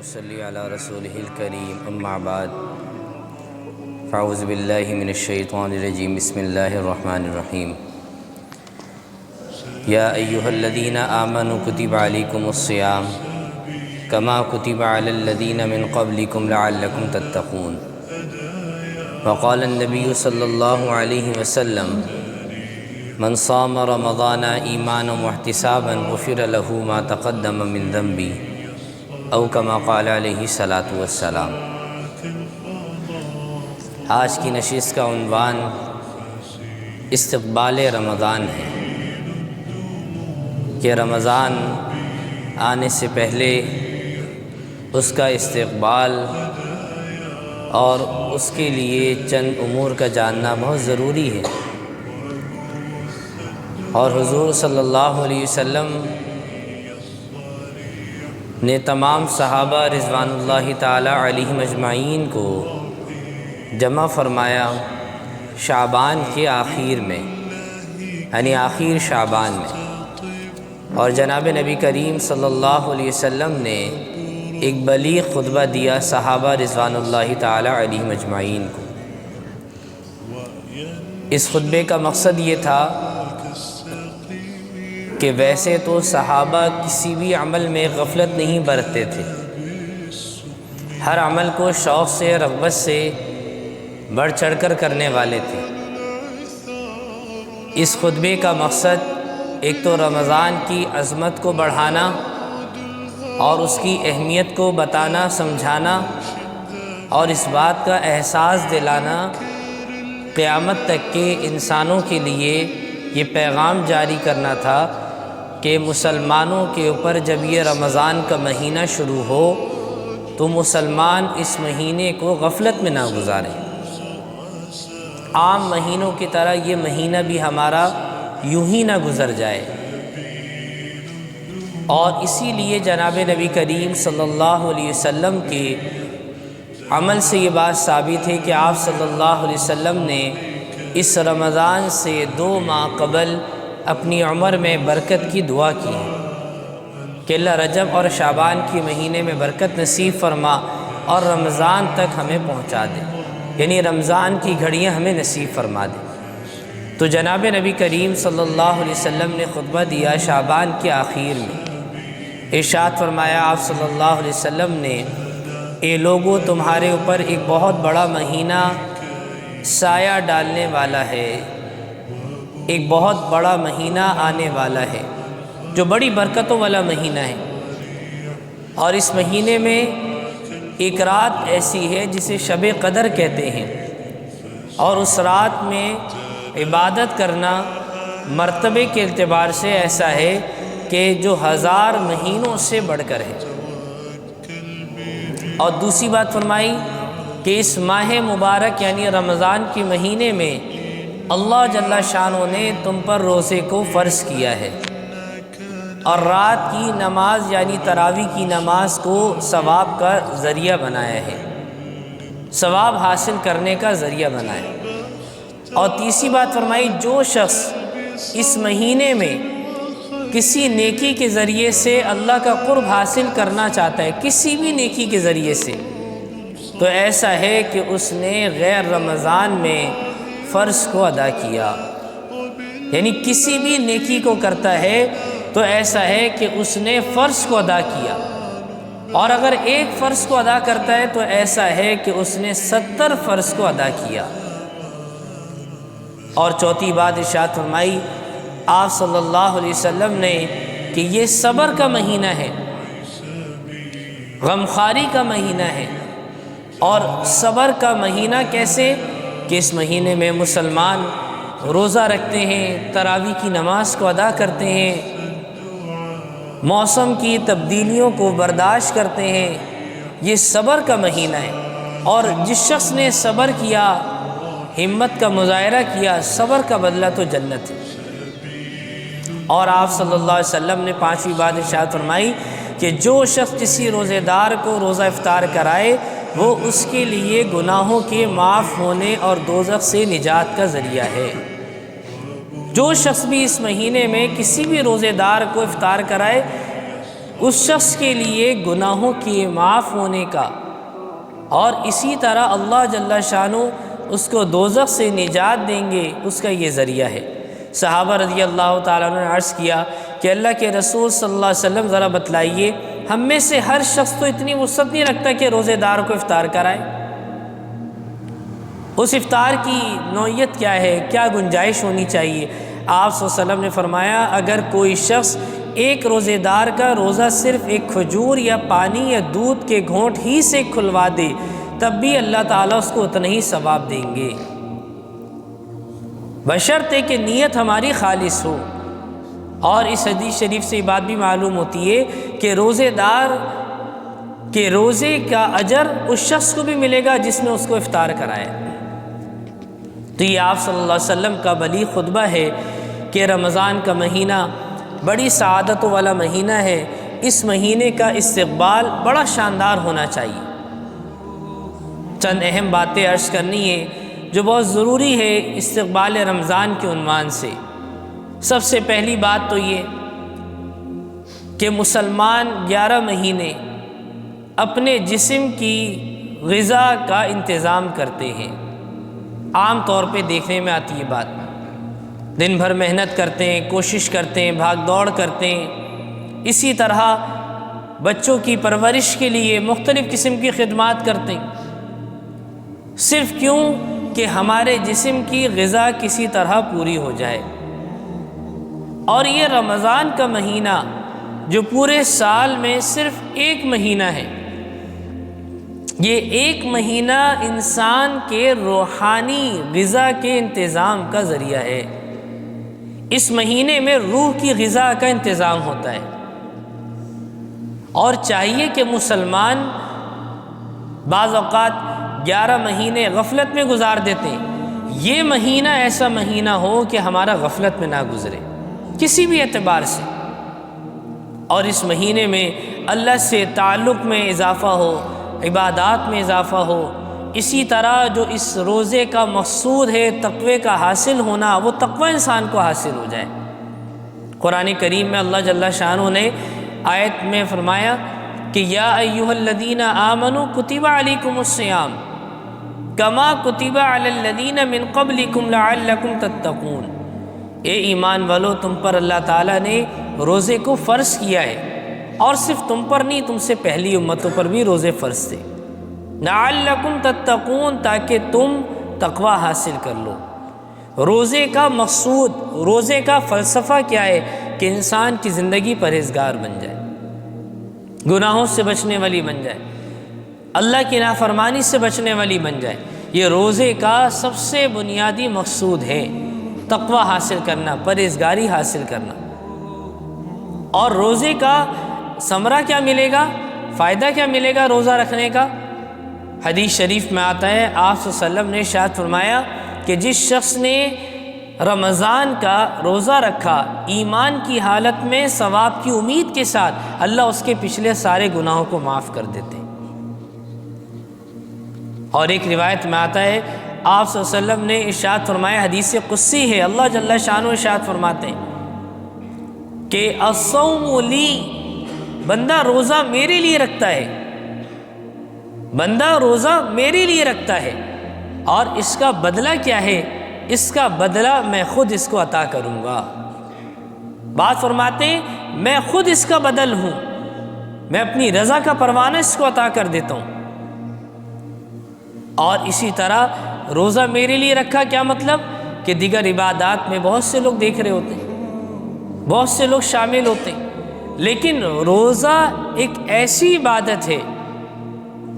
ونصلي على رسوله الكريم أما بعد فأعوذ بالله من الشيطان الرجيم بسم الله الرحمن الرحيم يا أيها الذين آمنوا كتب عليكم الصيام كما كتب على الذين من قبلكم لعلكم تتقون وقال النبي صلى الله عليه وسلم من صام رمضان ایمانا واحتسابا غفر له ما تقدم من ذنبه او کما قال علیہ الصلاۃ والسلام۔ آج کی نشست کا عنوان استقبال رمضان ہے کہ رمضان آنے سے پہلے اس کا استقبال اور اس کے لیے چند امور کا جاننا بہت ضروری ہے، اور حضور صلی اللہ علیہ وسلم نے تمام صحابہ رضوان اللہ تعالی علیہم اجمعین کو جمع فرمایا شعبان کے آخر میں، یعنی آخر شعبان میں، اور جناب نبی کریم صلی اللہ علیہ وسلم نے ایک بلیغ خطبہ دیا صحابہ رضوان اللہ تعالی علیہم اجمعین کو۔ اس خطبے کا مقصد یہ تھا کہ ویسے تو صحابہ کسی بھی عمل میں غفلت نہیں برتتے تھے، ہر عمل کو شوق سے رغبت سے بڑھ چڑھ کر کرنے والے تھے۔ اس خطبے کا مقصد ایک تو رمضان کی عظمت کو بڑھانا اور اس کی اہمیت کو بتانا سمجھانا، اور اس بات کا احساس دلانا قیامت تک کے انسانوں کے لیے یہ پیغام جاری کرنا تھا کہ مسلمانوں کے اوپر جب یہ رمضان کا مہینہ شروع ہو تو مسلمان اس مہینے کو غفلت میں نہ گزاریں، عام مہینوں کی طرح یہ مہینہ بھی ہمارا یوں ہی نہ گزر جائے۔ اور اسی لیے جناب نبی کریم صلی اللہ علیہ وسلم کے عمل سے یہ بات ثابت ہے کہ آپ صلی اللہ علیہ وسلم نے اس رمضان سے 2 ماہ قبل اپنی عمر میں برکت کی دعا کی کہ اللہ رجب اور شعبان کے مہینے میں برکت نصیب فرما اور رمضان تک ہمیں پہنچا دے، یعنی رمضان کی گھڑیاں ہمیں نصیب فرما دے۔ تو جناب نبی کریم صلی اللہ علیہ وسلم نے خطبہ دیا شعبان کے آخر میں، ارشاد فرمایا آپ صلی اللہ علیہ وسلم نے، اے لوگو تمہارے اوپر ایک بہت بڑا مہینہ سایہ ڈالنے والا ہے، ایک بہت بڑا مہینہ آنے والا ہے جو بڑی برکتوں والا مہینہ ہے، اور اس مہینے میں ایک رات ایسی ہے جسے شب قدر کہتے ہیں، اور اس رات میں عبادت کرنا مرتبے کے اعتبار سے ایسا ہے کہ جو 1000 مہینوں سے بڑھ کر ہے۔ اور دوسری بات فرمائی کہ اس ماہ مبارک یعنی رمضان کے مہینے میں اللہ جل شانہ نے تم پر روزے کو فرض کیا ہے، اور رات کی نماز یعنی تراویح کی نماز کو ثواب کا ذریعہ بنایا ہے، ثواب حاصل کرنے کا ذریعہ بنایا ہے۔ اور تیسری بات فرمائی جو شخص اس مہینے میں کسی نیکی کے ذریعے سے اللہ کا قرب حاصل کرنا چاہتا ہے، کسی بھی نیکی کے ذریعے سے، تو ایسا ہے کہ اس نے غیر رمضان میں فرض کو ادا کیا، یعنی کسی بھی نیکی کو کرتا ہے تو ایسا ہے کہ اس نے فرض کو ادا کیا، اور اگر ایک فرض کو ادا کرتا ہے تو ایسا ہے کہ اس نے 70 فرض کو ادا کیا۔ اور چوتھی بات ارشاد فرمائی آپ صلی اللہ علیہ وسلم نے کہ یہ صبر کا مہینہ ہے، غمخواری کا مہینہ ہے، اور صبر کا مہینہ کیسے کہ اس مہینے میں مسلمان روزہ رکھتے ہیں، تراویح کی نماز کو ادا کرتے ہیں، موسم کی تبدیلیوں کو برداشت کرتے ہیں، یہ صبر کا مہینہ ہے۔ اور جس شخص نے صبر کیا، ہمت کا مظاہرہ کیا، صبر کا بدلہ تو جنت ہے۔ اور آپ صلی اللہ علیہ وسلم نے 5ویں بات ارشاد فرمائی کہ جو شخص کسی روزے دار کو روزہ افطار کرائے وہ اس کے لیے گناہوں کے معاف ہونے اور دوزخ سے نجات کا ذریعہ ہے۔ جو شخص بھی اس مہینے میں کسی بھی روزے دار کو افطار کرائے اس شخص کے لیے گناہوں کے معاف ہونے کا، اور اسی طرح اللہ جل شانہ اس کو دوزخ سے نجات دیں گے، اس کا یہ ذریعہ ہے۔ صحابہ رضی اللہ تعالیٰ عنہ نے عرض کیا کہ اللہ کے رسول صلی اللہ علیہ وسلم ذرا بتلائیے، ہم میں سے ہر شخص تو اتنی وسعت نہیں رکھتا کہ روزے دار کو افطار کرائے، اس افطار کی نوعیت کیا ہے، کیا گنجائش ہونی چاہیے؟ آپ صلی اللہ علیہ وسلم نے فرمایا اگر کوئی شخص ایک روزے دار کا روزہ صرف ایک کھجور یا پانی یا دودھ کے گھونٹ ہی سے کھلوا دے تب بھی اللہ تعالیٰ اس کو اتنا ہی ثواب دیں گے، بشرطے کہ نیت ہماری خالص ہو۔ اور اس حدیث شریف سے یہ بات بھی معلوم ہوتی ہے کہ روزے دار کے روزے کا اجر اس شخص کو بھی ملے گا جس نے اس کو افطار کرایا۔ تو یہ آپ صلی اللہ علیہ وسلم کا بلیغ خطبہ ہے کہ رمضان کا مہینہ بڑی سعادت والا مہینہ ہے، اس مہینے کا استقبال بڑا شاندار ہونا چاہیے۔ چند اہم باتیں عرض کرنی ہے جو بہت ضروری ہے استقبال رمضان کے عنوان سے۔ سب سے پہلی بات تو یہ کہ مسلمان 11 مہینے اپنے جسم کی غذا کا انتظام کرتے ہیں۔ عام طور پہ دیکھنے میں آتی ہے بات، دن بھر محنت کرتے ہیں، کوشش کرتے ہیں، بھاگ دوڑ کرتے ہیں، اسی طرح بچوں کی پرورش کے لیے مختلف قسم کی خدمات کرتے ہیں، صرف کیوں کہ ہمارے جسم کی غذا کسی طرح پوری ہو جائے۔ اور یہ رمضان کا مہینہ جو پورے سال میں صرف ایک مہینہ ہے، یہ ایک مہینہ انسان کے روحانی غذا کے انتظام کا ذریعہ ہے۔ اس مہینے میں روح کی غذا کا انتظام ہوتا ہے، اور چاہیے کہ مسلمان بعض اوقات 11 مہینے غفلت میں گزار دیتے ہیں، یہ مہینہ ایسا مہینہ ہو کہ ہمارا غفلت میں نہ گزرے کسی بھی اعتبار سے، اور اس مہینے میں اللہ سے تعلق میں اضافہ ہو، عبادات میں اضافہ ہو، اسی طرح جو اس روزے کا مقصود ہے تقوی کا حاصل ہونا، وہ تقوی انسان کو حاصل ہو جائے۔ قرآن کریم میں اللہ جل شانہ نے آیت میں فرمایا کہ یا ایھا الذین آمنوا کتب علیکم الصیام کما کتب علی الذین من قبلکم لعلکم تتقون، اے ایمان والو تم پر اللہ تعالیٰ نے روزے کو فرض کیا ہے، اور صرف تم پر نہیں، تم سے پہلی امتوں پر بھی روزے فرض تھے، لعلکم تتقون تاکہ تم تقوی حاصل کر لو۔ روزے کا مقصود، روزے کا فلسفہ کیا ہے کہ انسان کی زندگی پرہیزگار بن جائے، گناہوں سے بچنے والی بن جائے، اللہ کی نافرمانی سے بچنے والی بن جائے۔ یہ روزے کا سب سے بنیادی مقصود ہے، تقوی حاصل کرنا، پرہیزگاری حاصل کرنا۔ اور روزے کا ثمرہ کیا ملے گا، فائدہ کیا ملے گا روزہ رکھنے کا؟ حدیث شریف میں آتا ہے آپ صلی اللہ علیہ وسلم نے ارشاد فرمایا کہ جس شخص نے رمضان کا روزہ رکھا ایمان کی حالت میں ثواب کی امید کے ساتھ، اللہ اس کے پچھلے سارے گناہوں کو معاف کر دیتے۔ اور ایک روایت میں آتا ہے آپ صلی اللہ علیہ وسلم نے ارشاد فرمایا، حدیث قدسی ہے، اللہ جل شانہ ارشاد فرماتے ہیں کہ الصوم لی، بندہ روزہ میرے لیے رکھتا ہے، بندہ روزہ میرے لیے رکھتا ہے، اور اس کا بدلہ کیا ہے؟ اس کا بدلہ میں خود اس کو عطا کروں گا۔ بات فرماتے ہیں میں خود اس کا بدل ہوں، میں اپنی رضا کا پروانہ اس کو عطا کر دیتا ہوں۔ اور اسی طرح روزہ میرے لیے رکھا، کیا مطلب کہ دیگر عبادات میں بہت سے لوگ دیکھ رہے ہوتے ہیں، بہت سے لوگ شامل ہوتے ہیں، لیکن روزہ ایک ایسی عبادت ہے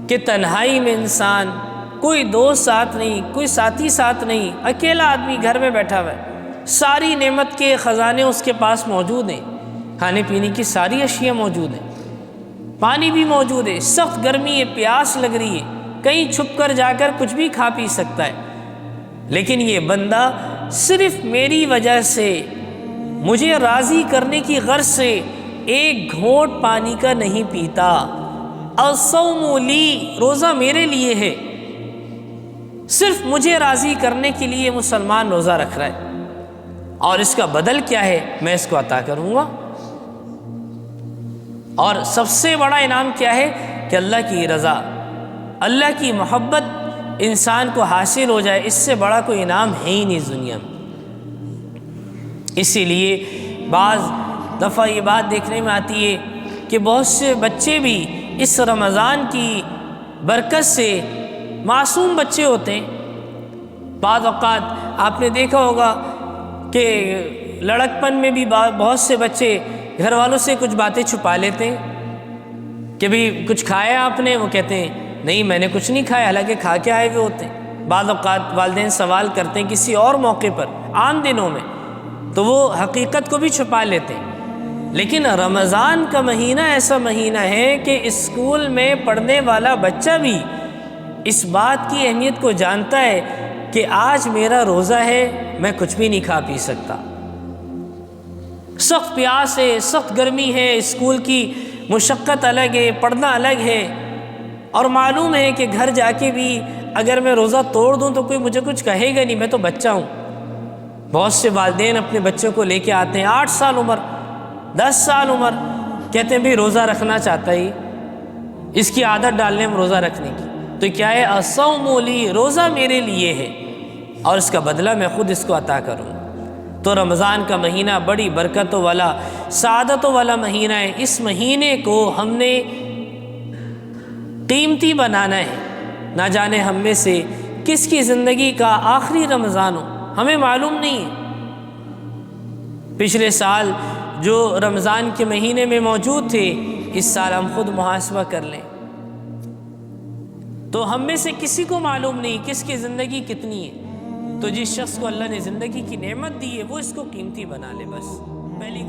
کہ تنہائی میں انسان، کوئی دوست ساتھ نہیں، کوئی ساتھی ساتھ نہیں، اکیلا آدمی گھر میں بیٹھا ہوا ہے، ساری نعمت کے خزانے اس کے پاس موجود ہیں، کھانے پینے کی ساری اشیاء موجود ہیں، پانی بھی موجود ہے، سخت گرمی ہے، پیاس لگ رہی ہے، کہیں چھپ کر جا کر کچھ بھی کھا پی سکتا ہے، لیکن یہ بندہ صرف میری وجہ سے، مجھے راضی کرنے کی غرض سے ایک گھونٹ پانی کا نہیں پیتا۔ الصوم لی، روزہ میرے لیے ہے، صرف مجھے راضی کرنے کے لیے مسلمان روزہ رکھ رہا ہے، اور اس کا بدل کیا ہے؟ میں اس کو عطا کروں گا۔ اور سب سے بڑا انعام کیا ہے کہ اللہ کی رضا، اللہ کی محبت انسان کو حاصل ہو جائے، اس سے بڑا کوئی انعام ہے ہی نہیں اس دنیا میں۔ اسی لیے بعض دفعہ یہ بات دیکھنے میں آتی ہے کہ بہت سے بچے بھی اس رمضان کی برکت سے معصوم بچے ہوتے ہیں۔ بعض اوقات آپ نے دیکھا ہوگا کہ لڑکپن میں بھی بہت سے بچے گھر والوں سے کچھ باتیں چھپا لیتے ہیں کہ بھئی کچھ کھایا آپ نے، وہ کہتے ہیں نہیں میں نے کچھ نہیں کھایا، حالانکہ کھا کے آئے ہوئے ہوتے ہیں۔ بعض اوقات والدین سوال کرتے ہیں کسی اور موقع پر، عام دنوں میں، تو وہ حقیقت کو بھی چھپا لیتے ہیں۔ لیکن رمضان کا مہینہ ایسا مہینہ ہے کہ اسکول میں پڑھنے والا بچہ بھی اس بات کی اہمیت کو جانتا ہے کہ آج میرا روزہ ہے، میں کچھ بھی نہیں کھا پی سکتا، سخت پیاس ہے، سخت گرمی ہے، اسکول کی مشقت الگ ہے، پڑھنا الگ ہے، اور معلوم ہے کہ گھر جا کے بھی اگر میں روزہ توڑ دوں تو کوئی مجھے کچھ کہے گا نہیں، میں تو بچہ ہوں۔ بہت سے والدین اپنے بچوں کو لے کے آتے ہیں 8 سال عمر، 10 سال عمر، کہتے ہیں بھی روزہ رکھنا چاہتا ہی، اس کی عادت ڈالنے میں روزہ رکھنے کی، تو کیا ہے الصوم لی، روزہ میرے لیے ہے اور اس کا بدلہ میں خود اس کو عطا کروں۔ تو رمضان کا مہینہ بڑی برکتوں والا، سعادتوں والا مہینہ ہے۔ اس مہینے کو ہم نے قیمتی بنانا ہے۔ نہ جانے ہم میں سے کس کی زندگی کا آخری رمضان ہو، ہمیں معلوم نہیں ہے۔ پچھلے سال جو رمضان کے مہینے میں موجود تھے، اس سال ہم خود محاسبہ کر لیں تو ہم میں سے کسی کو معلوم نہیں کس کی زندگی کتنی ہے۔ تو جس شخص کو اللہ نے زندگی کی نعمت دی ہے وہ اس کو قیمتی بنا لے، بس پہلی